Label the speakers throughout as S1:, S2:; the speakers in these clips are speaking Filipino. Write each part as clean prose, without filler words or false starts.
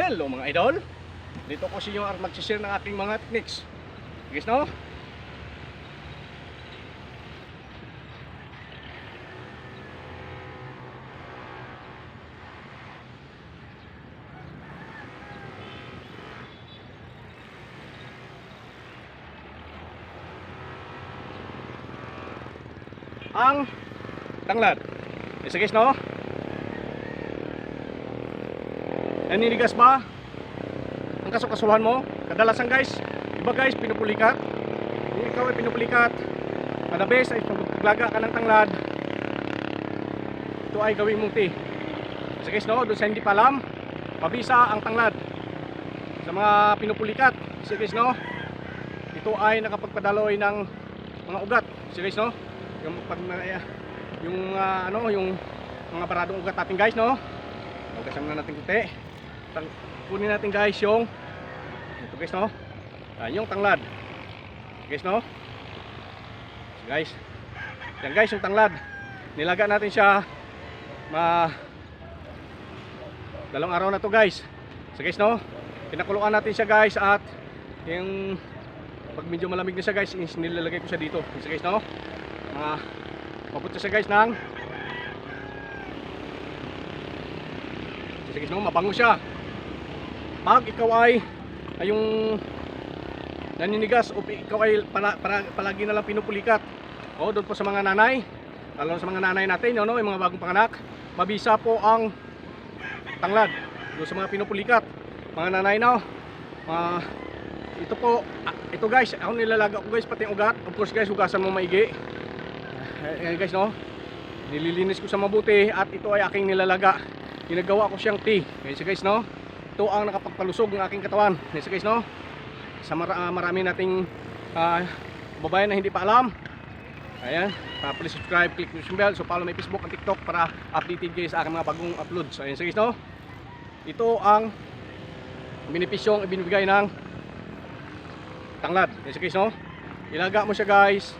S1: Hello mga idol. Dito ko sa inyo mag-share ng aking mga techniques. Guys no? Ang tanglad. Isa guys no? Naninigas ba ang kasukasuhan mo? Kadalasan guys, iba guys pinupulikat. Kung ikaw ay pinupulikat, the best ay paglaga ka ng tanglad, ito ay gawin mong tea. Isa guys no? Doon sa hindi pa alam, mabisa ang tanglad sa mga pinupulikat. Isa guys no? Ito ay nakapagpadaloy ng mga ugat. Isa guys no? Yung pag yung mga paradong ugat natin guys no. Ugasan na natin kunti. Kunin natin guys yung ito guys no. Yung tanglad. Guys no. Guys. Yan guys yung tanglad. Nilaga natin siya dalawang araw na to guys. So guys no. Pinakuluan natin siya guys at yung pag medyo malamig na siya guys, nilalagay ko siya dito. So guys no. Mabuti siya guys ng sige no, mabango siya. Pag ikaw ay yung naninigas o ikaw ay palagi na lang pinupulikat, o doon po sa mga nanay, lalo sa mga nanay natin, no, yung mga bagong panganak, mabisa po ang tanglad doon sa mga pinupulikat. Mga nanay no, ito po, ito guys, ako nilalaga ko guys pati yung ugat. Of course guys, hugasan mo maigi. Ayan guys no, nililinis ko sa mabuti at ito ay aking nilalaga. Ginagawa ko siyang tea. Guys no, ito ang nakapagpalusog ng aking katawan. Guys no, sa marami nating babayan na hindi pa alam. Ayan, please subscribe, click the bell, so follow my Facebook at TikTok para updated kayo sa aking mga bagong uploads. Ayan guys no, ito ang benepisyong ibinibigay ng tanglad. Guys no, ilaga mo siya guys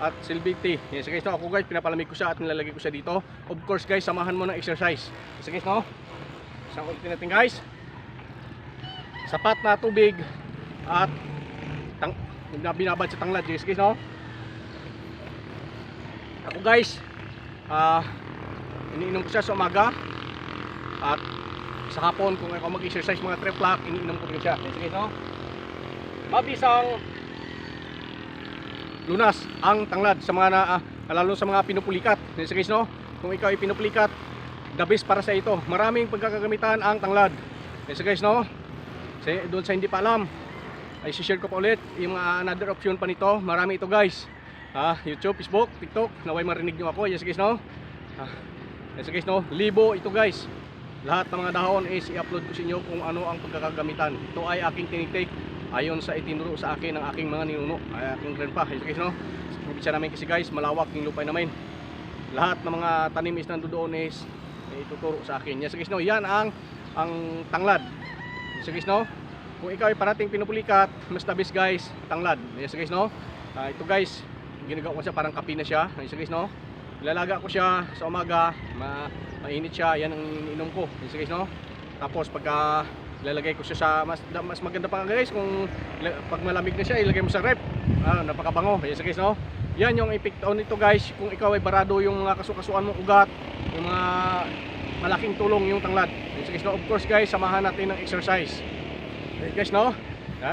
S1: at silbig tea. Yes guys no, ako guys pinapalamig ko siya at nilalagay ko siya dito. Of course guys, samahan mo ng exercise. Yes guys no, isang ulitin natin guys, sapat na tubig at binabad sa tanglad. Yes guys no, ako guys iniinom ko siya sa umaga at sa hapon kung ako mag-exercise mga 3 o'clock, iniinom ko rin siya. Yes guys no, mabisang lunas ang tanglad sa mga lalo sa mga pinupulikat. Yes guys no, kung ikaw ay pinupulikat, the best para sa ito. Maraming pagkakagamitan ang tanglad. Yes guys no, doon sa hindi pa alam ay share ko pa ulit yung another option pa nito. Marami ito guys, YouTube, Facebook, TikTok, naway marinig nyo ako. Yes guys no, yes guys no, libo ito guys. Lahat ng mga dahon is i-upload ko sa inyo kung ano ang pagkakagamitan. Ito ay aking tinitake ayon sa itinuro sa akin ng aking mga ninuno, aking grandpa. Yes guys no, sa probinsya namin kasi guys, malawak yung lupa namin. Lahat ng mga tanim is nandoon is ituturo sa akin. Yes guys no, yan ang tanglad. Yes guys no, kung ikaw ay parating pinupulikat, mas the best guys, tanglad. Yes guys no, ito guys, ginagawa ko siya parang kape na siya. Yes guys no, ilalaga ko siya sa umaga, mainit siya, yan ang iniinom ko. Yes guys no, tapos pagka ilalagay ko siya sa mas maganda pa guys kung pag malamig na siya, ilagay mo sa rep. Napakabango. Yes guys no, yan yung epekto nito guys. Kung ikaw ay barado yung mga kasukasuan mong ugat, yung mga malaking tulong yung tanglad. Yes guys no, of course guys, samahan natin ng exercise. Yes guys no,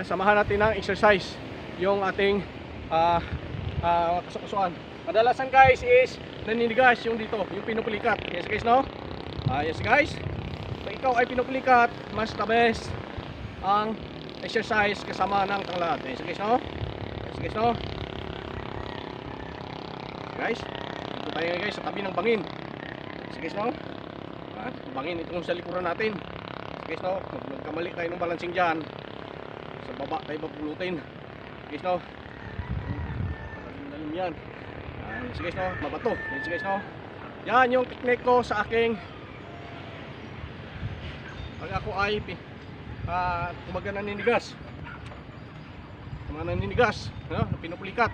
S1: samahan natin ng exercise yung ating kasukasuan. Kadalasan guys is naninigas yung dito, yung pinupulikat. Yes guys no, yes guys, kung ikaw ay pinupulikat, mas the best ang exercise kasama ng tanglad. Yes guys no, yes guys no, guys, dito tayo guys sa tabi ng bangin. Yes guys no, bangin itong sa likuran natin. Yes guys no, magkamali tayo ng balancing dyan, sa baba tayo mapulutin. Yes guys no, dalim yan. Yes guys no, mabato. Yes guys no, yan yung technique ko sa aking pag ako ay kumaga naninigas, sa mga naninigas no, pinupulikat,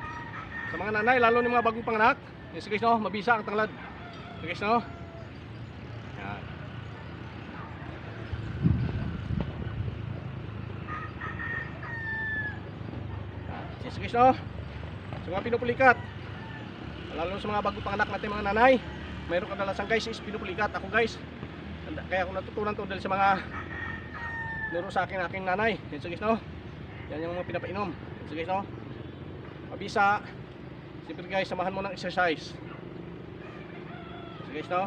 S1: sa mga nanay lalo ng mga bagong panganak. Yes guys no, mabisa ang tanglad. Yes guys no, yan. Sige guys, no? Sa mga pinupulikat, lalo sa mga bago panganak natin mga nanay, mayroon kadalasan guys is pinupulikat. Ako guys, kaya ako natutunan to dahil sa mga nuro sa aking nanay. Yan so guys, no? Yan yung mga pinapainom. Yan so guys, no? Mabisa. Siyempre guys, samahan mo ng exercise. So guys, no?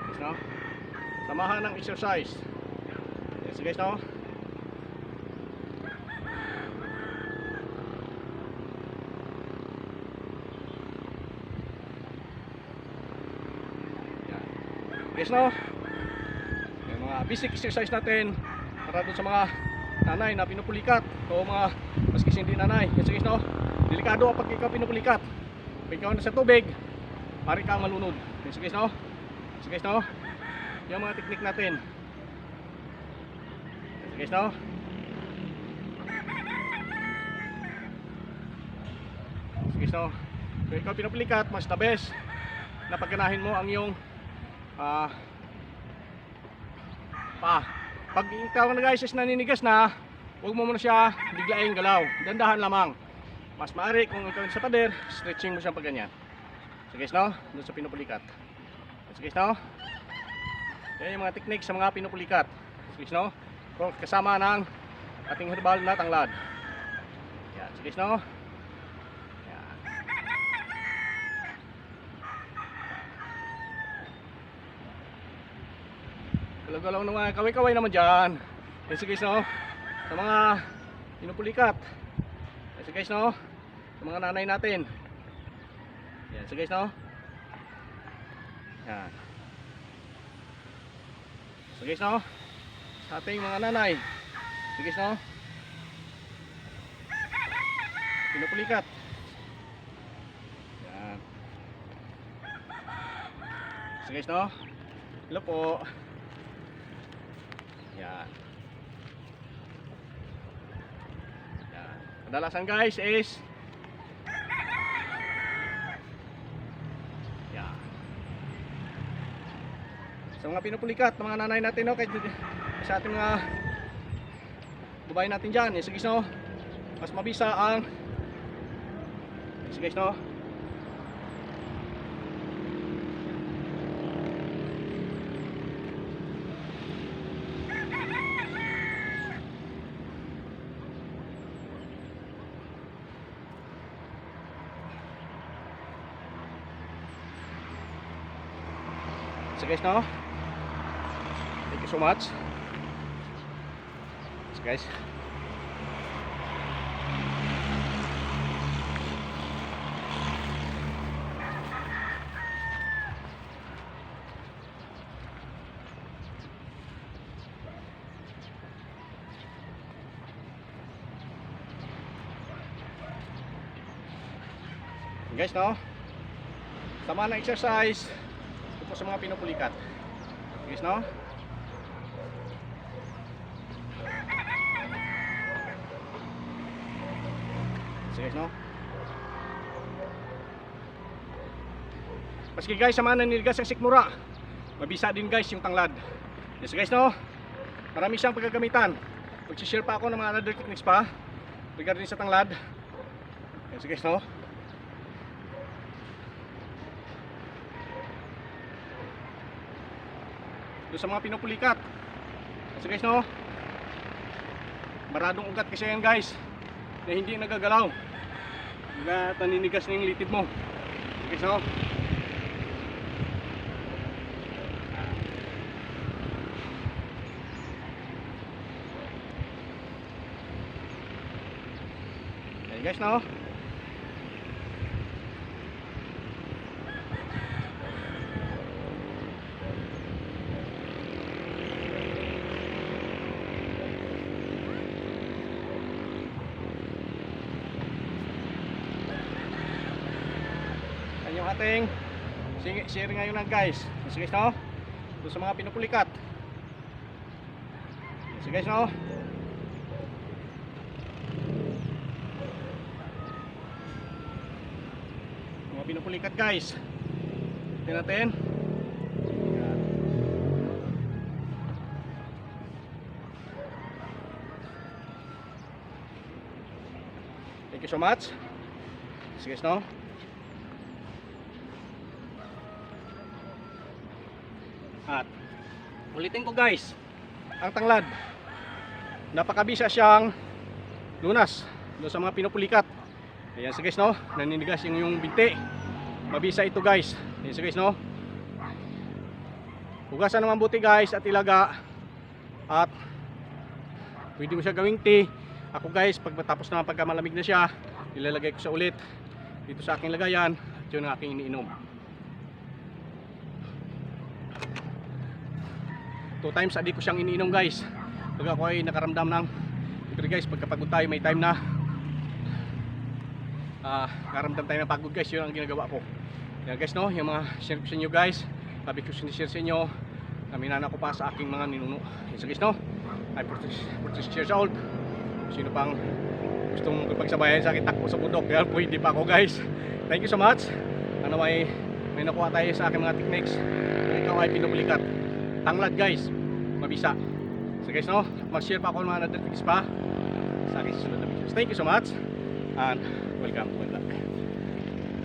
S1: Guys, no? Samahan ng exercise. Yan so guys, no? Guys, no? Yung mga basic exercise natin para doon sa mga nanay na pinupulikat o mga maski hindi nanay. Yes, guys, no? Delikado pag ikaw pinupulikat. Pag ikaw nasa tubig, pari kang malunod. Yes, guys, no? Yes, guys, no? Yung mga technique natin. Yes, guys, no? Yes, guys, no? Pag ikaw pinupulikat, mas the best na pagganahin mo ang iyong pag ikaw na guys is naninigas na, huwag mo muna siya biglaing galaw, dandahan lamang. Mas maaari kung ikaw sa pader, stretching mo siya pag ganyan. So guys, no? Doon sa pinupulikat. So guys, no? Yan yung mga technique sa mga pinupulikat. So guys, no? Kasama ng ating herbal na tanglad. Yan. So guys, no? Galaw-galaw ng mga kaway-kaway naman dyan. Yes guys, no? Sa mga pinupulikat. Yes guys, no? Sa mga nanay natin. Yes guys, no? Yan. So guys, no? Sa ating mga nanay. So guys, no? Pinupulikat. Yan. So guys, no? Hello po. Yan. Yan. Kadalasan guys is yan. Sa mga pinupulikat, mga nanay natin, no, kahit sa ating mga babae natin dyan, yes, guys, no, mas mabisa ang yes, guys, no. So guys, no? Thank you so much. So guys. Guys, no? Sama ng exercise sa mga pinupulikat. Guys, no? So guys, no? Maski guys, sa mga naniligas ang sikmura, mabisa din guys yung tanglad. Yes guys, no? Marami siyang pagkagamitan. Mag-share pa ako ng mga other techniques pa regarding sa tanglad. Yes guys, no? Doon sa mga pinupulikat. So guys, no? Maradong ugat kasi yan guys na hindi nagagalaw. Na naninigas na yung litid mo. So guys, no? Okay guys, no? Yung ating share ngayon na guys. So guys, no? Doon sa mga pinupulikat. So guys, no? Mga pinupulikat guys. Tingnan natin. Yan. Thank you so much. So guys, no? At ulitin ko guys, ang tanglad, napakabisa siyang lunas doon sa mga pinupulikat. Ayan so guys, no? Naninigas yung binti. Mabisa ito guys. Ayan so guys, no? Hugasan naman buti guys at ilaga. At pwede mo siya gawing tea. Ako guys, pag matapos naman pagka malamig na siya, ilalagay ko sa ulit dito sa aking lagayan. At yun ang aking iniinom. 2 times a day ko siyang iniinom guys. Pag ako ay nakaramdam ng pero guys, pagkapagod tayo, may time na nakaramdam tayo ng pagod guys. Yun ang ginagawa ko. Yan guys, no, yung mga share ko sa inyo guys, sabi ko sinishare sa inyo, naminana ko pa sa aking mga ninuno. Yan so guys, no, I protest share sa old. Sino pang gustong pagsabayan sa akin takbo sa bundok, kaya pwede pa ako guys. Thank you so much. Ano may nakuha tayo sa aking mga techniques. Kung ikaw ay pinupulikat, tanglad guys, mabisa. So guys, no, mag-share pa ako ng mga other techniques pa sa aking susunod na videos. Thank you so much and welcome to my vlog.